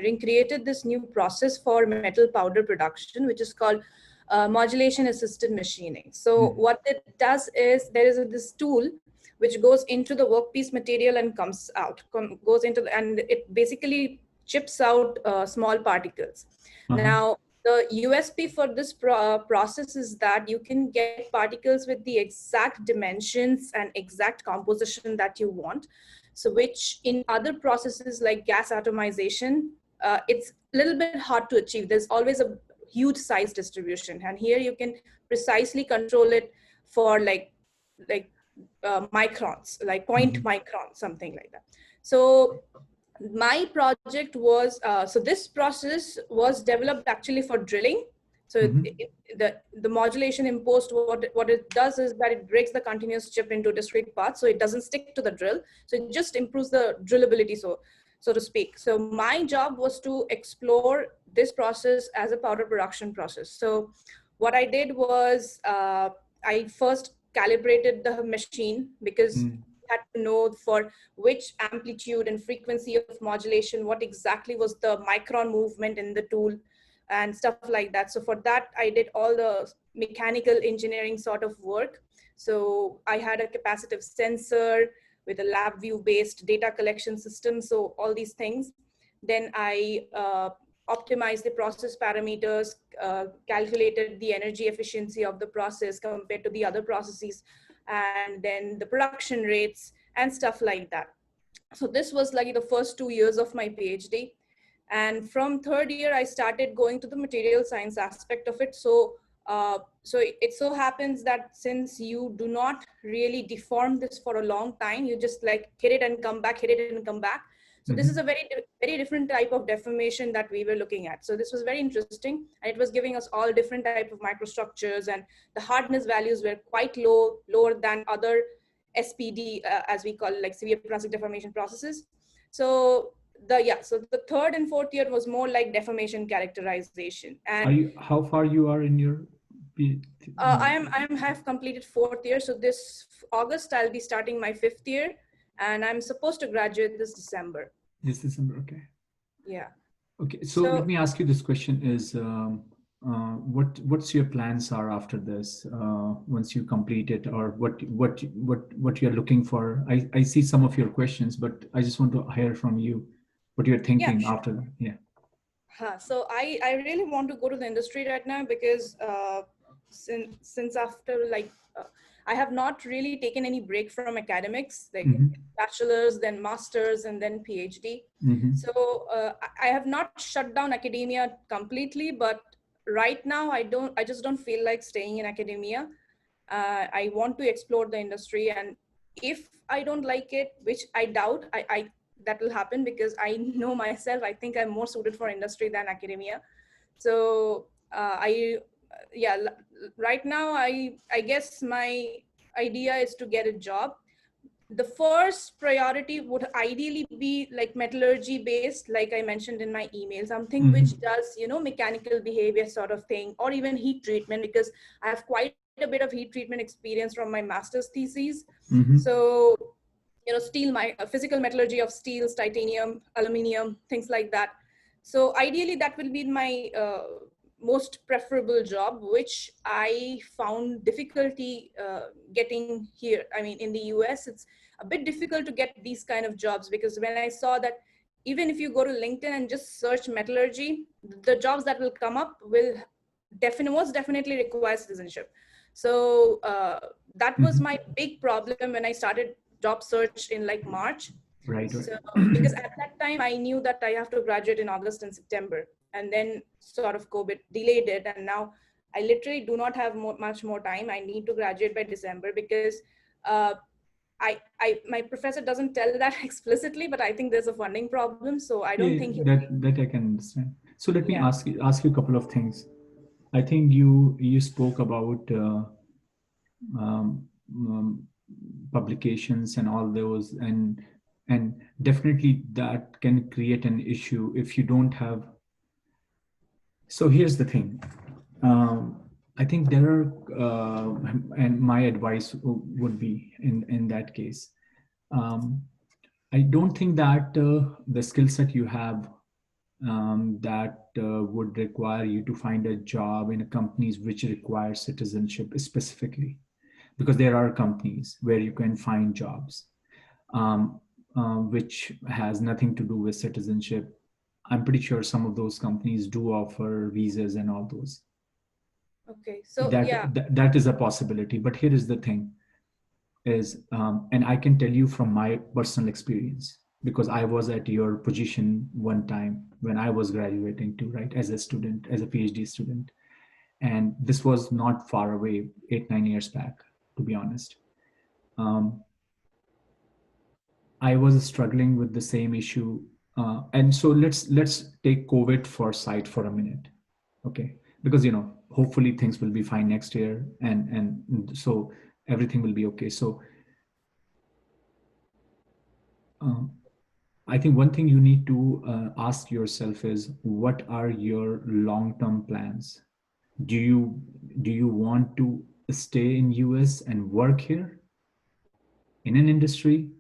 engineering created this new process for metal powder production, which is called modulation assisted machining. So what it does is there is this tool which goes into the workpiece material and comes out, goes into and it basically chips out small particles. Now, the USP for this process is that you can get particles with the exact dimensions and exact composition that you want. So which in other processes like gas atomization, it's a little bit hard to achieve. There's always a huge size distribution. And here you can precisely control it for like microns, like 0.micron, something like that. So my project was, so this process was developed actually for drilling. So the modulation imposed, what it does is that it breaks the continuous chip into discrete parts, so it doesn't stick to the drill. So it just improves the drillability, so to speak. So my job was to explore this process as a powder production process. So what I did was I first calibrated the machine, because had to know for which amplitude and frequency of modulation, what exactly was the micron movement in the tool and stuff like that. So for that, I did all the mechanical engineering sort of work. So I had a capacitive sensor with a LabVIEW based data collection system. So all these things. Then I optimized the process parameters, calculated the energy efficiency of the process compared to the other processes, and then the production rates and stuff like that. So this was like the first 2 years of my PhD. And from third year, I started going to the material science aspect of it. So it so happens that since you do not really deform this for a long time, you just like hit it and come back, hit it and come back. So this is a very, very different type of deformation that we were looking at. So this was very interesting. And it was giving us all different type of microstructures, and the hardness values were quite lower than other SPD, as we call it, like severe plastic deformation processes. So the third and fourth year was more like deformation characterization. And how far you are in your I have completed fourth year. So this August, I'll be starting my fifth year, and I'm supposed to graduate this December. This December, okay. Yeah. Okay, so let me ask you this question is, what's your plans are after this, once you complete it, or what you're looking for? I see some of your questions, but I just want to hear from you what you're thinking after that. Yeah. So I really want to go to the industry right now, because since after I have not really taken any break from academics, like bachelor's, then master's, and then PhD. So I have not shut down academia completely, but right now I just don't feel like staying in academia. I want to explore the industry, and if I don't like it, which I doubt, that will happen, because I know myself, I think I'm more suited for industry than academia. So right now, I guess my idea is to get a job. The first priority would ideally be like metallurgy based, like I mentioned in my email, something which does, mechanical behavior sort of thing, or even heat treatment, because I have quite a bit of heat treatment experience from my master's thesis. So, steel, my physical metallurgy of steels, titanium, aluminum, things like that. So ideally that will be my most preferable job, which I found difficulty getting here. I mean, in the US, it's a bit difficult to get these kind of jobs, because when I saw that even if you go to LinkedIn and just search metallurgy, the jobs that will come up will most definitely require citizenship. So that was my big problem when I started job search in like March. Right. So, because at that time I knew that I have to graduate in August and September, and then sort of COVID delayed it. And now I literally do not have much more time. I need to graduate by December, because my professor doesn't tell that explicitly, but I think there's a funding problem. So I don't think that I can understand. So let me ask you a couple of things. I think you spoke about publications and all those, and definitely that can create an issue if you don't have. So here's the thing. I think there are, and my advice would be in that case, I don't think that the skill set you have that would require you to find a job in a companies which require citizenship specifically, because there are companies where you can find jobs um, which has nothing to do with citizenship. I'm pretty sure some of those companies do offer visas and all those. Okay, so yeah. That is a possibility. But here is the thing is, and I can tell you from my personal experience, because I was at your position one time when I was graduating too, right? As a student, as a PhD student. And this was not far away, 8-9 years back, to be honest. I was struggling with the same issue. And so let's take COVID for side for a minute. Okay. Because, hopefully things will be fine next year. And so everything will be okay. So I think one thing you need to ask yourself is, what are your long-term plans? Do you want to stay in US and work here in an industry,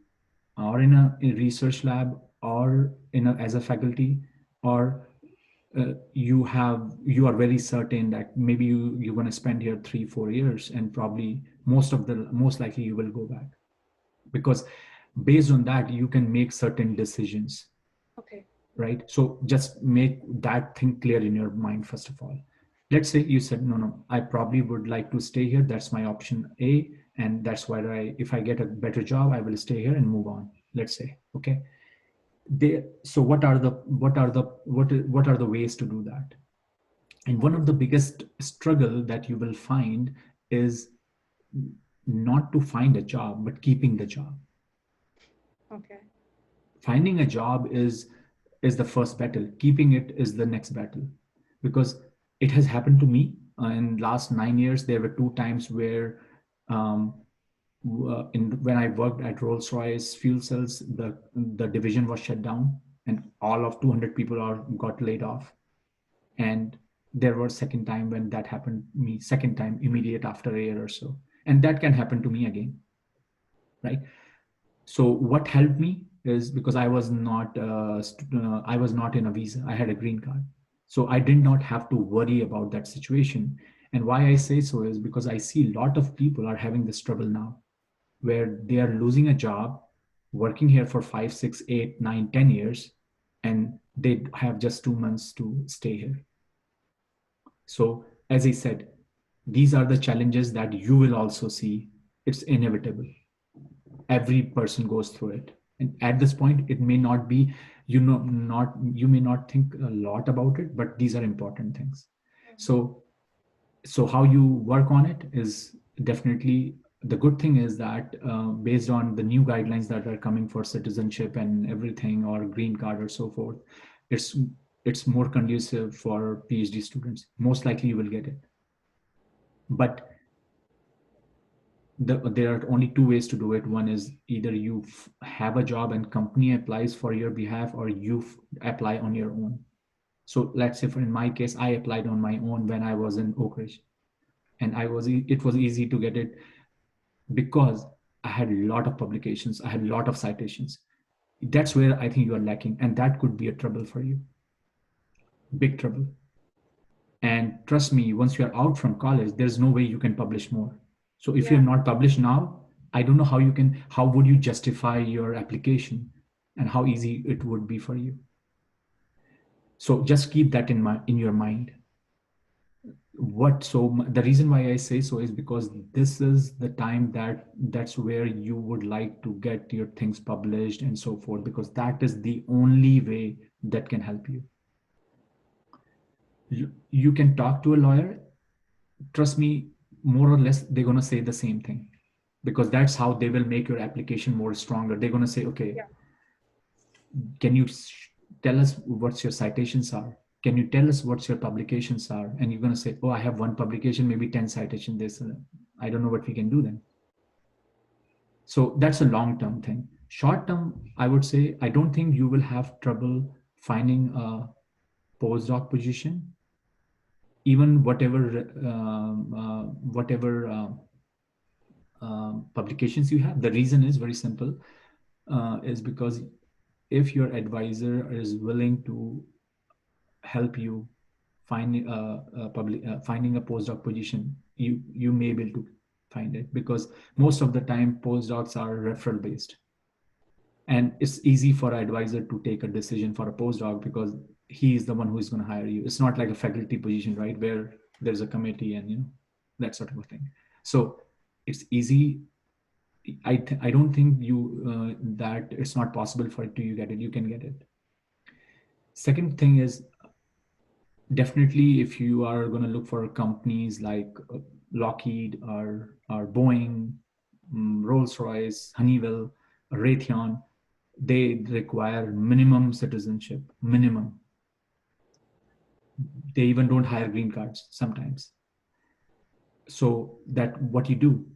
or in a research lab, or as a faculty, or you are very certain that maybe you're going to spend here 3-4 years, and probably most likely you will go back, because based on that you can make certain decisions. Okay. Right? So just make that thing clear in your mind. First of all, let's say you said, no, I probably would like to stay here. That's my option A. And that's why if I get a better job, I will stay here and move on. Let's say, okay. So what are the ways to do that? And one of the biggest struggle that you will find is not to find a job, but keeping the job. Okay. Finding a job is the first battle. Keeping it is the next battle, because it has happened to me in last 9 years. There were two times where when I worked at Rolls-Royce fuel cells, the division was shut down and all of 200 people got laid off. And there was second time when that happened to me, second time immediate after a year or so. And that can happen to me again, right? So what helped me is, because I was not in a visa, I had a green card. So I did not have to worry about that situation. And why I say so is because I see a lot of people are having this trouble now, where they are losing a job, working here for 5, 6, 8, 9, 10 years, and they have just 2 months to stay here. So as I said, these are the challenges that you will also see. It's inevitable. Every person goes through it. And at this point, it may not be, you may not think a lot about it, but these are important things. So how you work on it is definitely, the good thing is that based on the new guidelines that are coming for citizenship and everything, or green card or so forth, it's more conducive for PhD students. Most likely you will get it. But there are only two ways to do it. One is either you have a job and company applies for your behalf, or you apply on your own. So let's say in my case, I applied on my own when I was in Oak Ridge, and it was easy to get it because I had a lot of publications, I had a lot of citations. That's where I think you are lacking, and that could be a trouble for you, big trouble. And trust me, once you're out from college, there's no way you can publish more. So if you're not published now, I don't know how would you justify your application and how easy it would be for you. So just keep that in your mind. The reason why I say so is because this is the time that's where you would like to get your things published and so forth, because that is the only way that can help you. You can talk to a lawyer. Trust me, more or less they're going to say the same thing, because that's how they will make your application more stronger. They're going to say, okay, can you tell us what's your citations are? Can you tell us what's your publications are? And you're going to say, oh, I have one publication, maybe 10 citations. This, I don't know what we can do then. So that's a long-term thing. Short-term, I would say, I don't think you will have trouble finding a postdoc position, even whatever publications you have. The reason is very simple, is because if your advisor is willing to help you finding a postdoc position, you may be able to find it, because most of the time postdocs are referral based, and it's easy for an advisor to take a decision for a postdoc because he is the one who is going to hire you. It's not like a faculty position, right, where there's a committee and that sort of a thing. So it's easy. I don't think that it's not possible for you get it. You can get it. Second thing is, definitely if you are going to look for companies like Lockheed or Boeing, Rolls-Royce, Honeywell, Raytheon, they require minimum citizenship, minimum. They even don't hire green cards sometimes. So that what you do,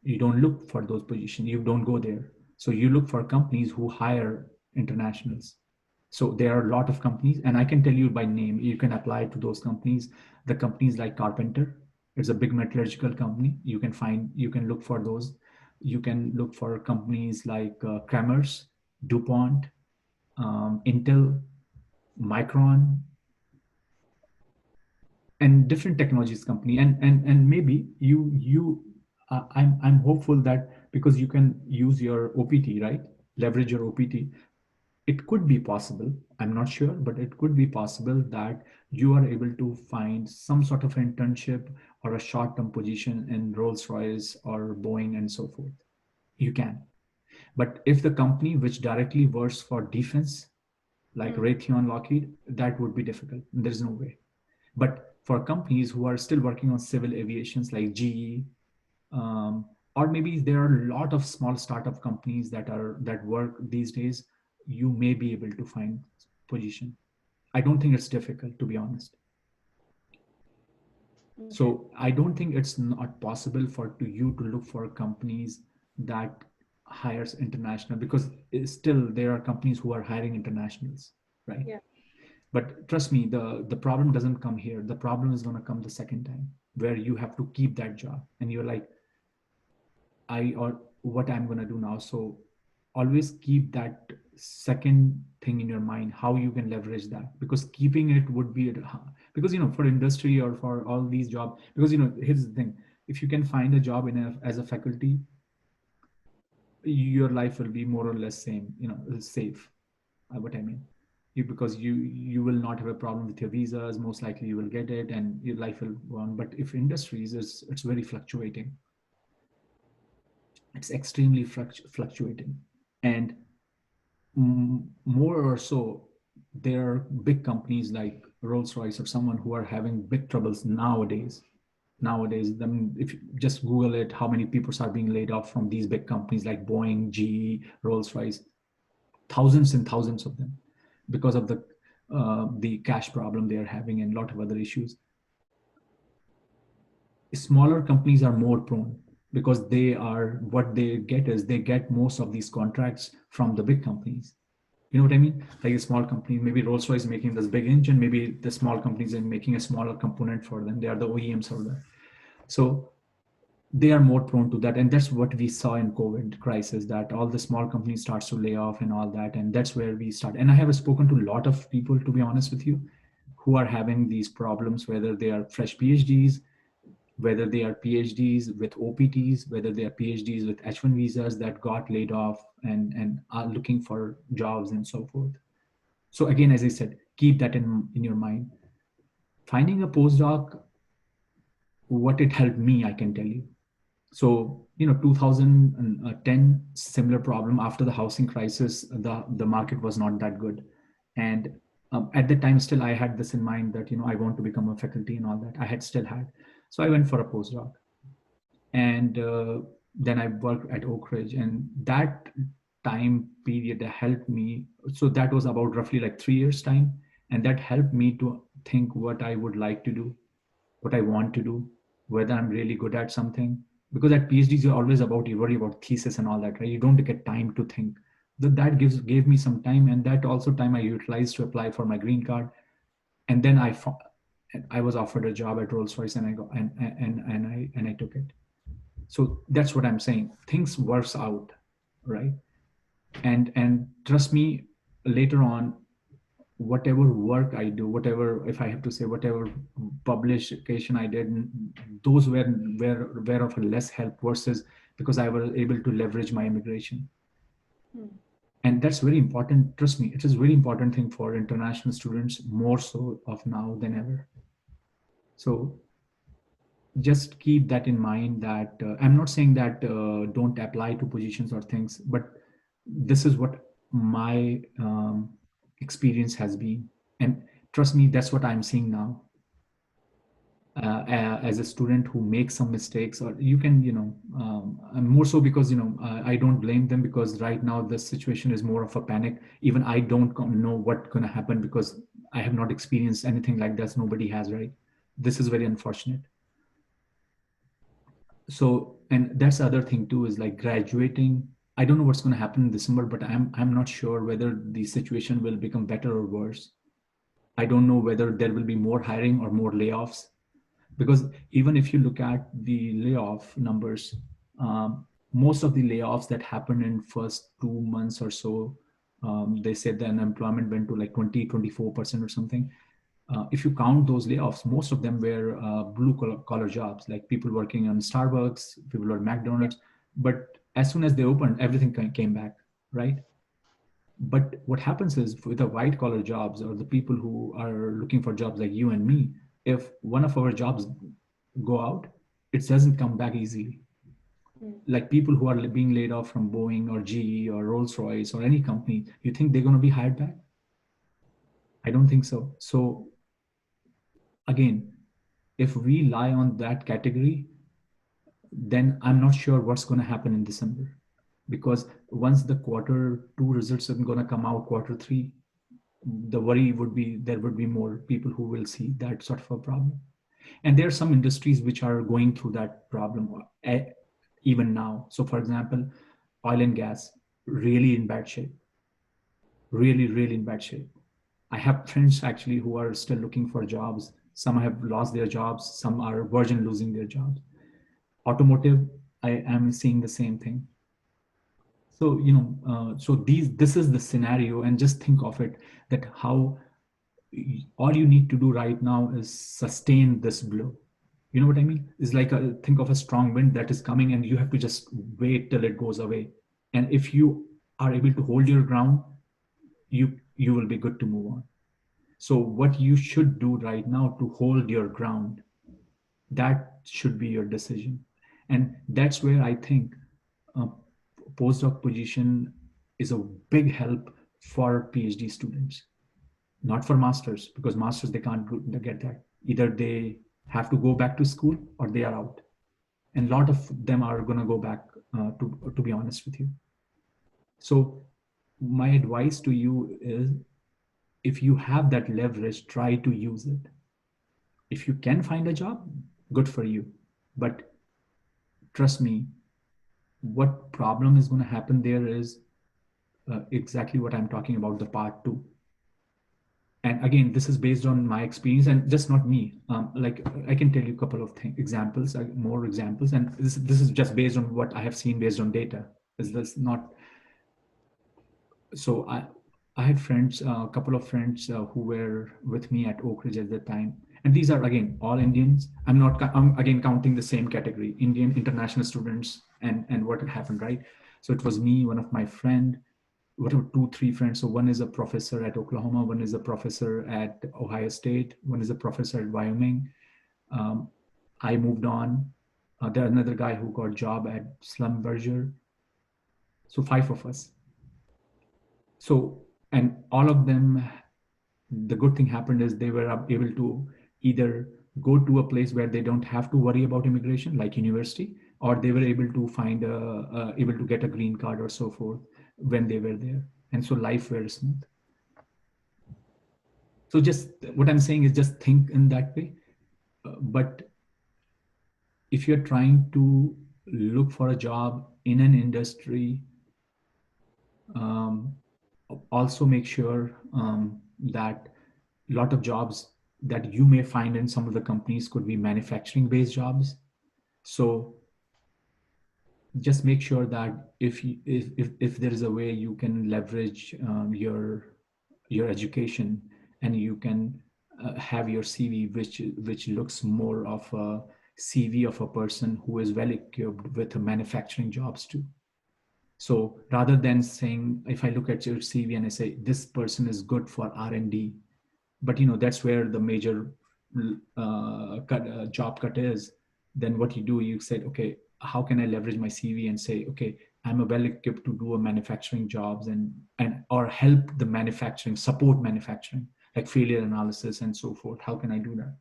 you don't look for those positions, you don't go there. So you look for companies who hire internationals. So there are a lot of companies, and I can tell you by name, you can apply to those companies. The companies like Carpenter, it's a big metallurgical company. You can look for those. You can look for companies like Kramers, DuPont, Intel, Micron, and different technologies company. And maybe I'm hopeful that because you can use your OPT, right? Leverage your OPT. It could be possible, I'm not sure, but it could be possible that you are able to find some sort of internship or a short-term position in Rolls-Royce or Boeing and so forth. You can. But if the company which directly works for defense, like Raytheon, Lockheed, that would be difficult. There's no way. But for companies who are still working on civil aviations like GE, or maybe there are a lot of small startup companies that work these days, you may be able to find position. I don't think it's difficult, to be honest. Okay. So I don't think it's not possible for you to look for companies that hires international, because still there are companies who are hiring internationals, right? Yeah. But trust me, the problem doesn't come here. The problem is going to come the second time, where you have to keep that job and you're like, or what I'm going to do now. So always keep that second thing in your mind, how you can leverage that, because keeping it would be, because for industry or for all these jobs, because here's the thing, if you can find a job as a faculty, your life will be more or less same, safe. What I mean, because you will not have a problem with your visas, most likely you will get it and your life will go on. But if industries, it's very fluctuating. It's extremely fluctuating. And more or so, there are big companies like Rolls-Royce or someone who are having big troubles nowadays. If you just Google it, how many people are being laid off from these big companies like Boeing, GE, Rolls-Royce, thousands and thousands of them, because of the cash problem they are having and a lot of other issues. Smaller companies are more prone, because what they get is they get most of these contracts from the big companies. You know what I mean? Like a small company, maybe Rolls-Royce is making this big engine, maybe the small companies are making a smaller component for them. They are the OEMs or that. So they are more prone to that. And that's what we saw in COVID crisis, that all the small companies starts to lay off and all that. And that's where we start. And I have spoken to a lot of people, to be honest with you, who are having these problems, whether they are fresh PhDs, whether they are PhDs with OPTs, whether they are PhDs with H1 visas that got laid off and are looking for jobs and so forth. So again, as I said, keep that in your mind. Finding a postdoc, what it helped me, I can tell you. So, 2010, similar problem after the housing crisis, the market was not that good. And at the time, still, I had this in mind that, I want to become a faculty and all that. I had still had. So I went for a postdoc. And then I worked at Oak Ridge. And that time period helped me. So that was about roughly like 3 years time. And that helped me to think what I would like to do, what I want to do, whether I'm really good at something. Because at PhDs, you're always you worry about thesis and all that, right? You don't get time to think. That gave me some time, and that also time I utilized to apply for my green card. And then I was offered a job at Rolls-Royce, and I took it. So that's what I'm saying. Things works out, right? And trust me, later on, whatever work I do, whatever, if I have to say, whatever publication I did, those were of less help versus because I was able to leverage my immigration. And that's very important. Trust me, it is a very important thing for international students, more so of now than ever. So just keep that in mind, that I'm not saying that don't apply to positions or things, but this is what my experience has been. And trust me, that's what I'm seeing now. As a student who makes some mistakes, or you can, more so because, I don't blame them, because right now the situation is more of a panic. Even I don't know what's going to happen, because I have not experienced anything like this. Nobody has, right? This is very unfortunate. So, and that's the other thing too, is like graduating. I don't know what's going to happen in December, but I'm not sure whether the situation will become better or worse. I don't know whether there will be more hiring or more layoffs, because even if you look at the layoff numbers, most of the layoffs that happened in first 2 months or so, they said the unemployment went to like 24% or something. If you count those layoffs, most of them were blue collar jobs, like people working on Starbucks, people at McDonald's. But as soon as they opened, everything came back, right? But what happens is, with the white collar jobs, or the people who are looking for jobs like you and me, if one of our jobs go out, it doesn't come back easily. Like people who are being laid off from Boeing or GE or Rolls Royce or any company, you think they're going to be hired back? I don't think so. So again, if we lie on that category, then I'm not sure what's going to happen in December. Because once the quarter two results are going to come out, quarter three, the worry would be there would be more people who will see that sort of a problem. And there are some industries which are going through that problem even now. So for example, oil and gas, really in bad shape, really, really in bad shape. I have friends actually who are still looking for jobs. Some have lost their jobs, some are virgin losing their jobs. Automotive, I am seeing the same thing. So so this is the scenario, and just think of it, that how all you need to do right now is sustain this blow. You know what I mean? It's like think of a strong wind that is coming, and you have to just wait till it goes away. And if you are able to hold your ground, you will be good to move on. So what you should do right now to hold your ground, that should be your decision. And that's where I think a postdoc position is a big help for PhD students, not for masters, because masters, they can't get that. Either they have to go back to school or they are out. And a lot of them are going to go back, to be honest with you. So my advice to you is, if you have that leverage, try to use it. If you can find a job, good for you. But trust me, what problem is going to happen there is exactly what I'm talking about, the part two. And again, this is based on my experience, and just not me. Like I can tell you a couple of examples, more examples, and this is just based on what I have seen, based on data. Is this not? So I had friends, a couple of friends who were with me at Oak Ridge at the time, and these are again all Indians. I'm again counting the same category: Indian international students, and what had happened, right? So it was me, one of my friend, whatever, two, three friends. So one is a professor at Oklahoma, one is a professor at Ohio State, one is a professor at Wyoming. I moved on. There's another guy who got job at Schlumberger. So five of us. So, and all of them, the good thing happened is they were able to either go to a place where they don't have to worry about immigration, like university, or they were able to able to get a green card or so forth when they were there. And so life was smooth. So just what I'm saying is, just think in that way. But if you're trying to look for a job in an industry, um, also make sure that a lot of jobs that you may find in some of the companies could be manufacturing based jobs. So just make sure that if there is a way you can leverage your your education, and you can have your CV which looks more of a CV of a person who is well equipped with manufacturing jobs too. So rather than saying, if I look at your CV and I say this person is good for R&D, but that's where the major job cut is, then what you do, you said, okay, how can I leverage my CV and say, okay, I'm a well equipped to do a manufacturing jobs and or help the manufacturing, support manufacturing, like failure analysis and so forth. How can I do that?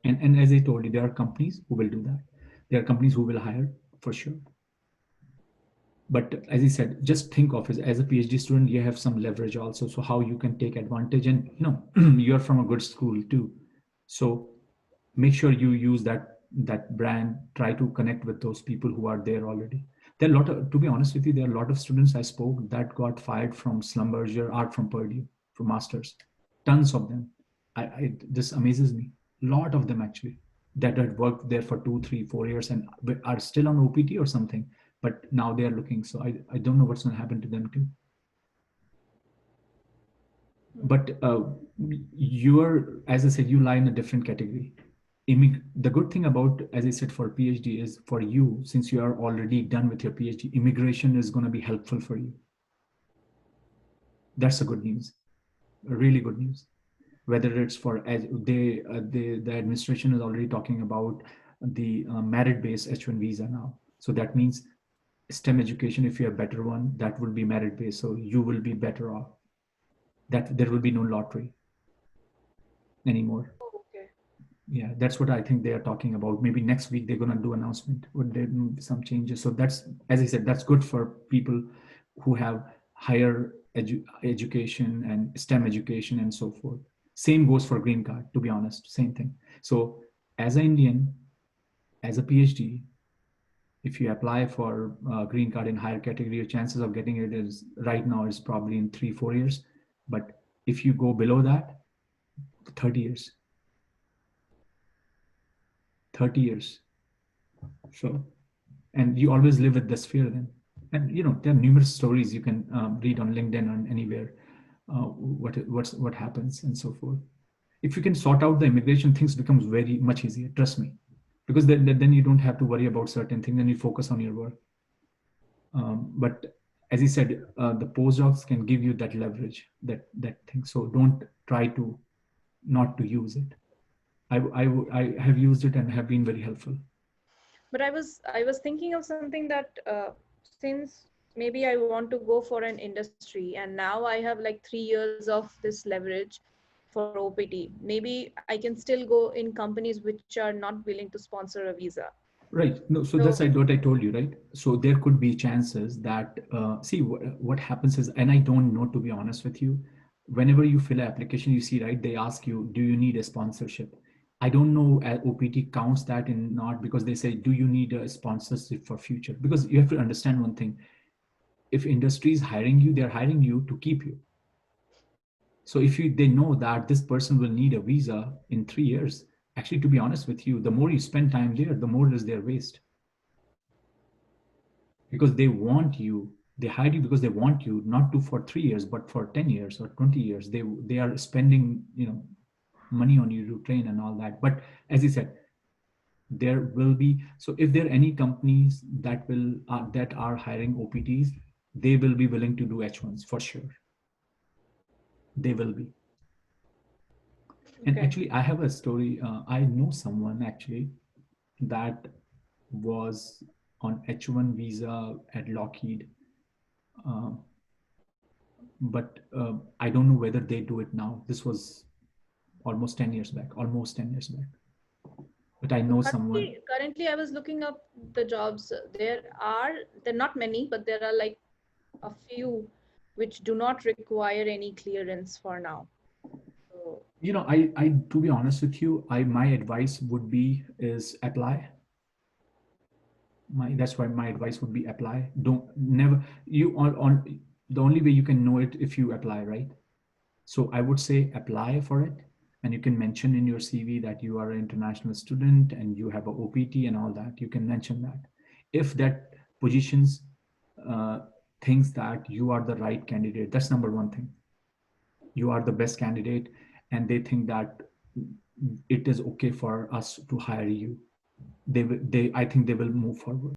And as I told you, there are companies who will do that. There are companies who will hire for sure. But as I said, just think of it as a PhD student, you have some leverage also. So how you can take advantage, and you're from a good school too. So make sure you use that brand, try to connect with those people who are there already. There are a lot of, to be honest with you, there are a lot of students I spoke that got fired from Schlumberger or from Purdue for masters. Tons of them. This amazes me. A lot of them actually that had worked there for 2, 3, 4 years and are still on OPT or something, but now they are looking. So I don't know what's going to happen to them too. But you're, as I said, you lie in a different category. The good thing about, as I said, for PhD is for you, since you are already done with your PhD, immigration is going to be helpful for you. That's a good news, really good news. Whether it's for the administration is already talking about the merit-based H1 visa now. So that means STEM education, if you have a better one, that will be merit-based. So you will be better off. That there will be no lottery anymore. Okay. Yeah, that's what I think they are talking about. Maybe next week they're going to do announcement. Would there be some changes? So that's, as I said, that's good for people who have higher education and STEM education and so forth. Same goes for green card, to be honest, same thing. So as an Indian, as a PhD, if you apply for green card in higher category, your chances of getting it is right now is probably in 3, 4 years. But if you go below that, 30 years. 30 years. So, and you always live with this fear then. And there are numerous stories you can read on LinkedIn and anywhere, what happens and so forth. If you can sort out the immigration, things becomes very much easier, trust me, because then you don't have to worry about certain things and you focus on your work. But as he said, the postdocs can give you that leverage, that thing. So don't try to not to use it. I have used it and have been very helpful. But I was thinking of something that since maybe I want to go for an industry and now I have like 3 years of this leverage for OPT, maybe I can still go in companies which are not willing to sponsor a visa. Right. No, so that's what I told you, right? So there could be chances that, see, what happens is, and I don't know, to be honest with you, whenever you fill an application, you see, right, they ask you, do you need a sponsorship? I don't know OPT counts that in not, because they say, do you need a sponsorship for future? Because you have to understand one thing. If industry is hiring you, they're hiring you to keep you. So if they know that this person will need a visa in 3 years, actually, to be honest with you, the more you spend time there, the more is their waste. Because they want you, they hire you because they want you, not to for 3 years, but for 10 years or 20 years. They are spending, money on you to train and all that. But as I said, there will be, so if there are any companies that are hiring OPTs, they will be willing to do H1s for sure. They will be. And actually, I have a story. I know someone actually that was on H1 visa at Lockheed. But I don't know whether they do it now. This was almost 10 years back, But I know someone. Currently, I was looking up the jobs. They're not many, but there are like a few which do not require any clearance for now. So, I to be honest with you, my advice would be is apply. That's why my advice would be apply. Don't never you on the only way you can know it if you apply, right? So I would say apply for it, and you can mention in your CV that you are an international student and you have a OPT and all that. You can mention that. If that positions thinks that you are the right candidate. That's number one thing. You are the best candidate, and they think that it is okay for us to hire you, I think they will move forward.